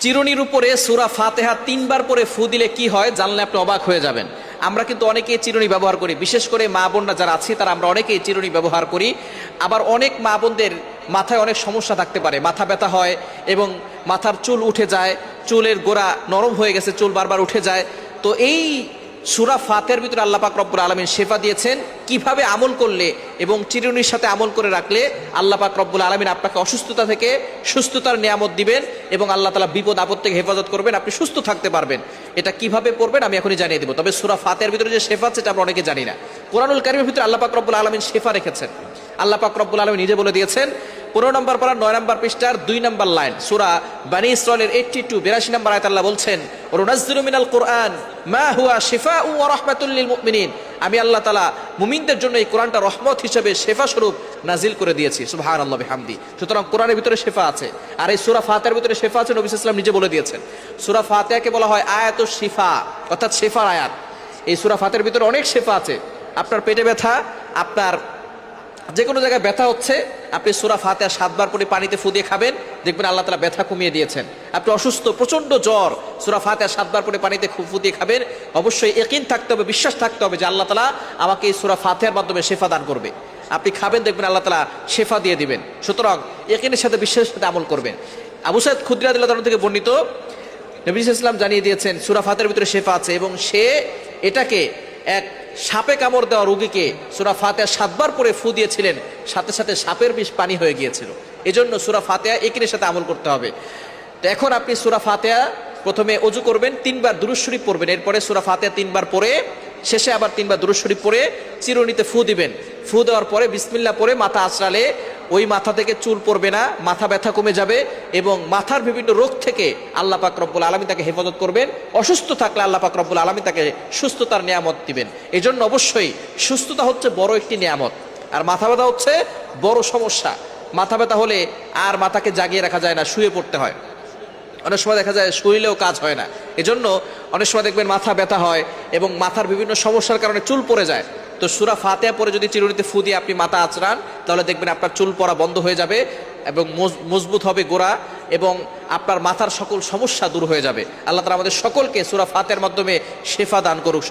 চিরুনির উপরে সূরা ফাতিহা 3 বার পরে ফু দিলে কি হয় জানলে আপনি অবাক হয়ে যাবেন। আমরা কিন্তু অনেকেই চিরুনি ব্যবহার করি, বিশেষ করে মা বোনরা যারা আছে তারা আমরা অনেকেই চিরুনি ব্যবহার করি। আবার অনেক মা বোনদের মাথায় অনেক সমস্যা থাকতে পারে, মাথা ব্যথা হয় এবং মাথার চুল উঠে যায়, চুলের গোড়া নরম হয়ে গেছে, চুল বারবার উঠে যায়। তো এই সূরা ফাতিহার ভিতরে আল্লাহ পাক রব্বুল আলামিন শেফা দিয়েছেন কিভাবে আমল করলে এবং চিরুনির সাথে আমল করে রাখলে আল্লাহ পাক রব্বুল আলামিন আপনাকে অসুস্থতা থেকে সুস্থতার নিয়ামত দিবেন এবং আল্লাহ তাআলা বিপদ আপদ থেকে হেফাজত করবেন, আপনি সুস্থ থাকতে পারবেন। এটা কিভাবে পড়বেন আমি এখনই জানিয়ে দেব। তবে সূরা ফাতিহার ভিতরে যে শেফা আছে এটা আমরা অনেকে জানি না। কোরআনুল কারীমের ভিতরে আল্লাহ পাক রব্বুল আলামিন শেফা রেখেছেন। আল্লাহ পাক রব্বুল আলামিন নিজে বলে দিয়েছেন 15 নম্বর পারা 9 নম্বর পৃষ্ঠার 2 নম্বর লাইন, সূরা বনী ইসরাঈলের 82 নম্বর আয়াত আল্লাহ বলছেন, ওয়ানুনাজ্জিলু মিনাল কুরআন মা হুয়া শিফাউ ওয়া রাহমাতুল লিল মুমিনিন। আমি আল্লাহ তাআলা মুমিনদের জন্য এই কোরআনটা রহমত হিসেবে শেফা স্বরূপ নাজিল করে দিয়েছি। সুবহানাল্লাহি বিহামদি। সুতরাং কোরআনের ভিতরে শেফা আছে, আর এই সূরা ফাতিহার ভিতরে শেফা আছে। নবী সাল্লাল্লাহু আলাইহি ওয়াসাল্লাম নিজে বলে দিয়েছেন। সূরা ফাতিহাকে বলা হয় আয়াতুশ শিফা, অর্থাৎ শেফার আয়াত। এই সূরা ফাতিহার ভিতরে অনেক শেফা আছে। আপনার পেটে ব্যথা, আপনার যে কোনো জায়গায় ব্যথা হচ্ছে, আপনি সূরা ফাতিহা 7 বার পরে পানিতে ফু দিয়ে খাবেন, দেখবেন আল্লাহ তাআলা ব্যথা কমিয়ে দিয়েছেন। আপনি অসুস্থ, প্রচন্ড জ্বর, সূরা ফাতিহা 7 বার পরে পানিতে ফু দিয়ে খাবেন। অবশ্যই ইয়াকিন থাকতে হবে, বিশ্বাস থাকতে হবে যে আল্লাহ তাআলা আমাকে এই সূরা ফাতিহার মাধ্যমে শেফা দান করবে। আপনি খাবেন, দেখবেন আল্লাহ তাআলা শেফা দিয়ে দিবেন। সুতরাং ইয়াকিনের সাথে বিশ্বাসের সাথে আমল করবেন। আবু সাঈদ খুদরি রাদিয়াল্লাহু তাআলা থেকে বর্ণিত, নবী সাল্লাল্লাহু আলাইহি ওয়াসাল্লাম জানিয়ে দিয়েছেন সূরা ফাতিহার ভিতরে শেফা আছে এবং সে এটাকে এক সাপে কামড় দেওয়া রোগীকে সূরা ফাতিহা 7 বার পরে ফু দিয়েছিলেন, সাথে সাথে সাপের বিষ পানি হয়ে গিয়েছিল। এজন্য সূরা ফাতিহা ইয়াকিনের সাথে আমল করতে হবে। তো এখন আপনি সূরা ফাতিহা প্রথমে ওযু করবেন, 3 বার দুরূদ শরীফ পড়বেন, এরপরে সূরা ফাতিহা 3 বার পড়ে শেষে আবার 3 বার দুরূদ শরীফ পড়ে চিরুনিতে ফু দিবেন। ফু দেওয়ার পরে বিসমিল্লাহ পড়ে মাথা আঁচড়ালে ওই মাথা থেকে চুল পড়বে না, মাথা ব্যথা কমে যাবে এবং মাথার বিভিন্ন রোগ থেকে আল্লাহ পাক রব্বুল আলামিন তাকে হেফাজত করবেন। অসুস্থ থাকলে আল্লাহ পাক রব্বুল আলামিন তাকে সুস্থতার নিয়ামত দিবেন। এজন্য অবশ্যই সুস্থতা হচ্ছে বড় একটি নিয়ামত, আর মাথা ব্যথা হচ্ছে বড় সমস্যা। মাথা ব্যথা হলে আর মাথাকে জাগিয়ে রাখা যায় না, শুয়ে পড়তে হয়। অনেক সময় দেখা যায় শুইলেও কাজ হয় না। এজন্য অনেক সময় দেখবেন মাথা ব্যথা হয় এবং মাথার বিভিন্ন সমস্যার কারণে চুল পড়ে যায়। তো সূরা ফাতিহা পরে যদি চিরুনিতে ফু দিয়ে আপনি মাথা আঁচড়ান, তাহলে দেখবেন আপনার চুল পড়া বন্ধ হয়ে যাবে এবং মজবুত হবে গোড়া এবং আপনার মাথার সকল সমস্যা দূর হয়ে যাবে। আল্লাহ তাআলা আমাদের সকলকে সূরা ফাতিহার মাধ্যমে শেফা দান করুক।